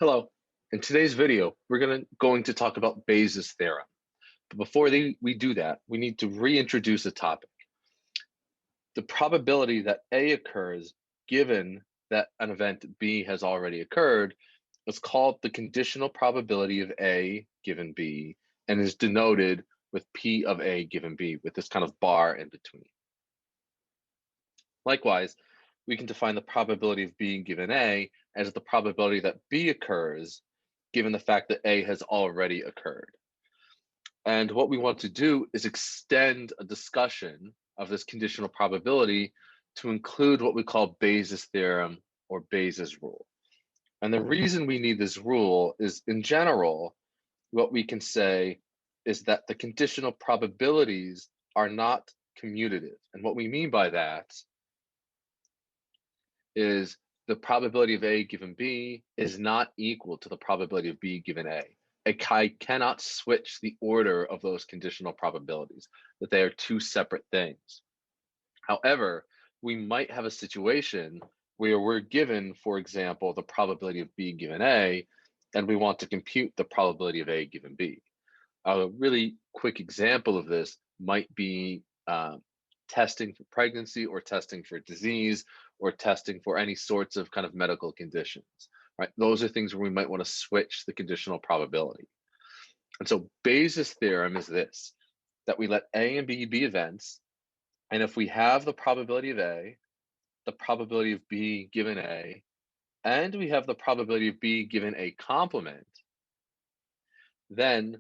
Hello. In today's video, we're going to talk about Bayes' theorem. But before we do that, we need to reintroduce a topic. The probability that A occurs given that an event B has already occurred is called the conditional probability of A given B and is denoted with P of A given B with this kind of bar in between. Likewise, we can define the probability of B given A as the probability that B occurs given the fact that A has already occurred. And what we want to do is extend a discussion of this conditional probability to include what we call Bayes' theorem or Bayes' rule. And the reason we need this rule is, in general, what we can say is that the conditional probabilities are not commutative. And what we mean by that is the probability of A given B is not equal to the probability of B given A. I cannot switch the order of those conditional probabilities, that they are two separate things. However, we might have a situation where we're given, for example, the probability of B given A, and we want to compute the probability of A given B. A really quick example of this might be testing for pregnancy or testing for disease or testing for any sorts of kind of medical conditions, right? Those are things where we might want to switch the conditional probability. And so Bayes' theorem is this, that we let A and B be events, and if we have the probability of A, the probability of B given A, and we have the probability of B given A complement, then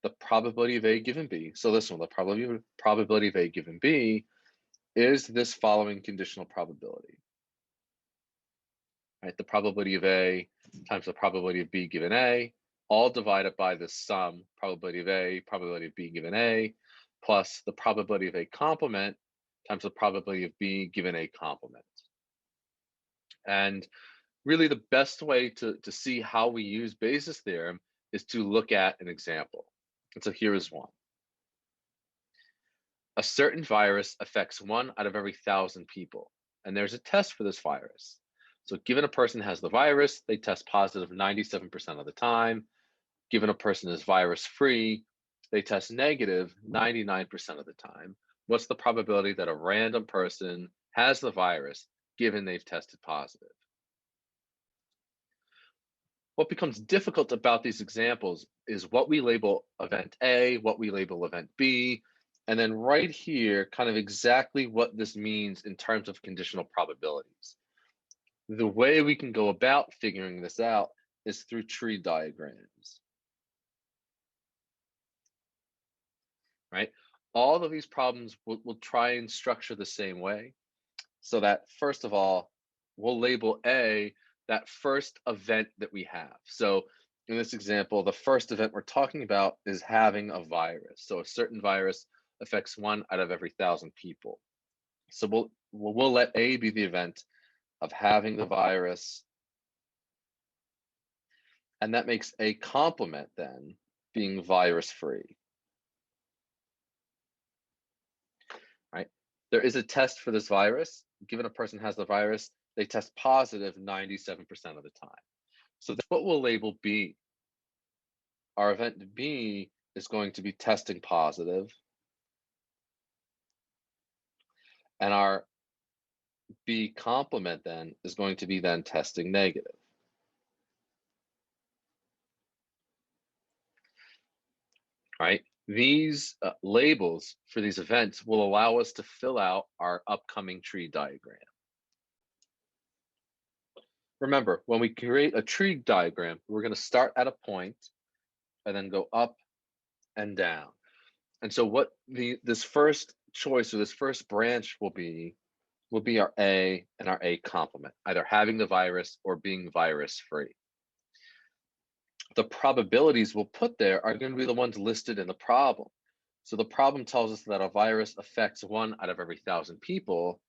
the probability of A given B, so this one, the probability of A given B, is this following conditional probability. Right, the probability of A times the probability of B given A, all divided by the sum, probability of A, probability of B given A, plus the probability of A complement times the probability of B given A complement. And really the best way to see how we use Bayes' theorem is to look at an example. And so here is one. A certain virus affects 1 out of every 1,000 people, and there's a test for this virus. So given a person has the virus, they test positive 97% of the time. Given a person is virus-free, they test negative 99% of the time. What's the probability that a random person has the virus given they've tested positive? What becomes difficult about these examples is what we label event A, what we label event B, and then right here, kind of exactly what this means in terms of conditional probabilities. The way we can go about figuring this out is through tree diagrams, right? All of these problems we'll try and structure the same way, so that first of all, we'll label A that first event that we have. So in this example, the first event we're talking about is having a virus. So a certain virus affects 1 out of every 1,000 people. So we'll let A be the event of having the virus, and that makes A complement then being virus-free. Right? There is a test for this virus. Given a person has the virus, they test positive 97% of the time. So that's what we'll label B. Our event B is going to be testing positive, and our B complement then is going to be then testing negative. Right? These labels for these events will allow us to fill out our upcoming tree diagram. Remember, when we create a tree diagram, we're going to start at a point and then go up and down. And so what this first choice or this first branch will be our A and our A complement, either having the virus or being virus-free. The probabilities we'll put there are going to be the ones listed in the problem. So the problem tells us that a virus affects 1 out of every 1,000 people.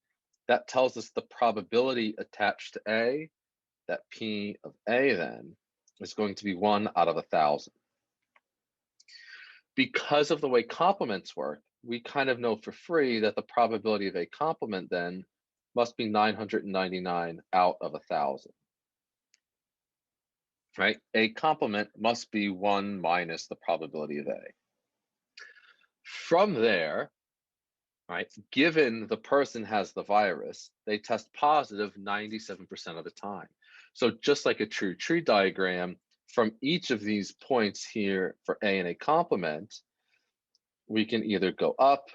That tells us the probability attached to A, that P of A then, is going to be 1 out of 1,000. Because of the way complements work, we kind of know for free that the probability of A complement then must be 999 out of 1,000. right? A complement must be 1 minus the probability of A. From there, right, given the person has the virus, they test positive 97% of the time. So just like a true tree diagram, from each of these points here for A and A complement, we can either go up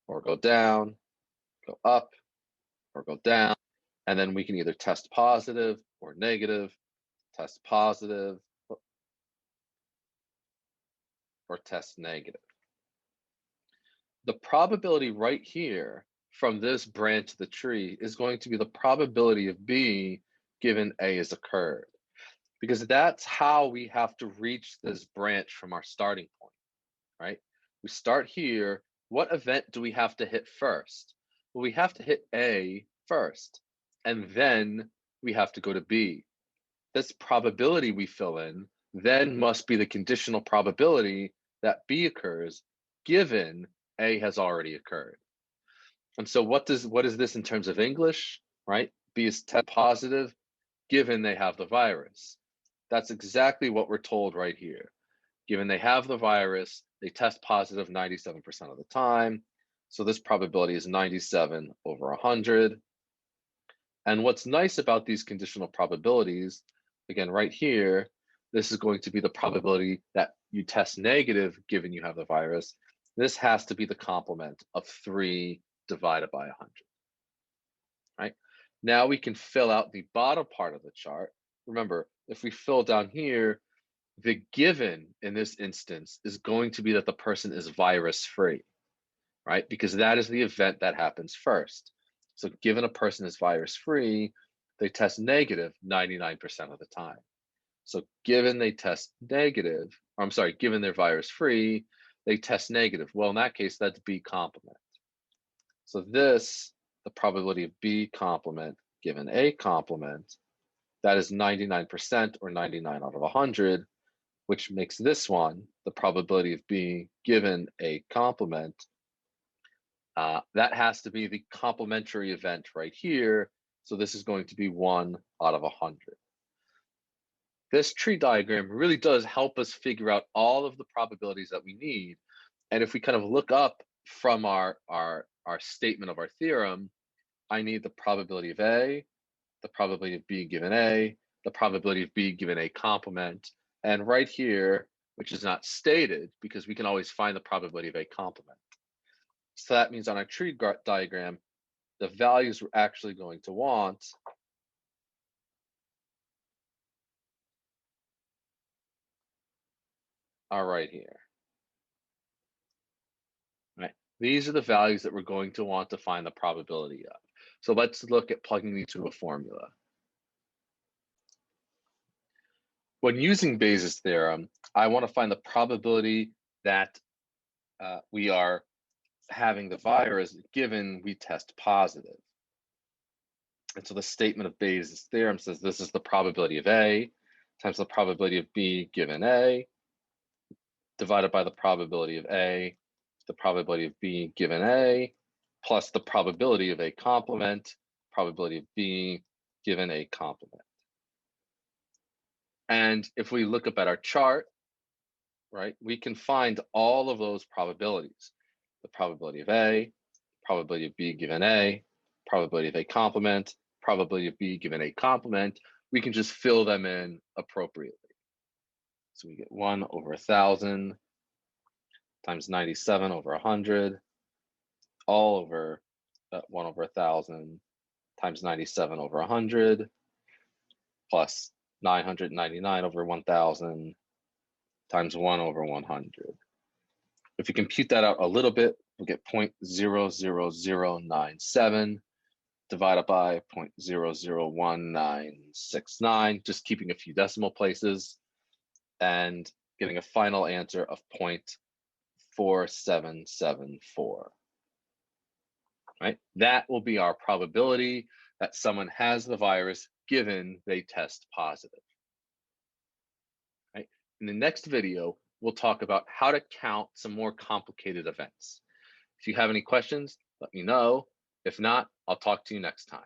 or go down, go up or go down, and then we can either test positive or negative, test positive or test negative. The probability right here from this branch of the tree is going to be the probability of B given A has occurred, because that's how we have to reach this branch from our starting point, right? We start here. What event do we have to hit first? Well, we have to hit A first, and then we have to go to B. This probability we fill in then must be the conditional probability that B occurs given A has already occurred. And so what is this in terms of English, right? B is test positive given they have the virus. That's exactly what we're told right here. Given they have the virus, they test positive 97% of the time. So this probability is 97 over 100. And what's nice about these conditional probabilities, again, right here, this is going to be the probability that you test negative given you have the virus. This has to be the complement of 3 divided by 100, right? Now we can fill out the bottom part of the chart. Remember, if we fill down here, the given in this instance is going to be that the person is virus-free, right? Because that is the event that happens first. So given a person is virus-free, they test negative 99% of the time. So given they test negative, or I'm sorry, given they're virus-free, they test negative. Well, in that case, that's B complement. So this, the probability of B complement given A complement, that is 99% or 99 out of 100, which makes this one, the probability of B given A complement, that has to be the complementary event right here. So this is going to be 1 out of 100. This tree diagram really does help us figure out all of the probabilities that we need. And if we kind of look up from our statement of our theorem, I need the probability of A, the probability of B given A, the probability of B given A complement, and right here, which is not stated because we can always find the probability of A complement. So that means on our tree diagram, the values we're actually going to want are right here. Right? These are the values that we're going to want to find the probability of. So let's look at plugging these into a formula. When using Bayes' theorem, I want to find the probability that we are having the virus given we test positive. And so the statement of Bayes' theorem says this is the probability of A times the probability of B given A divided by the probability of A, the probability of B given A, plus the probability of A complement, probability of B given A complement. And if we look up at our chart, right, we can find all of those probabilities. The probability of A, probability of B given A, probability of A complement, probability of B given A complement. We can just fill them in appropriately. So we get 1 over 1,000 times 97 over 100, all over 1 over 1,000 times 97 over 100, plus 999 over 1,000 times 1 over 100. If we compute that out a little bit, we'll get 0.00097 divided by 0.001969, just keeping a few decimal places, and getting a final answer of 0.4774. Right? That will be our probability that someone has the virus given they test positive. Right? In the next video, we'll talk about how to count some more complicated events. If you have any questions, let me know. If not, I'll talk to you next time.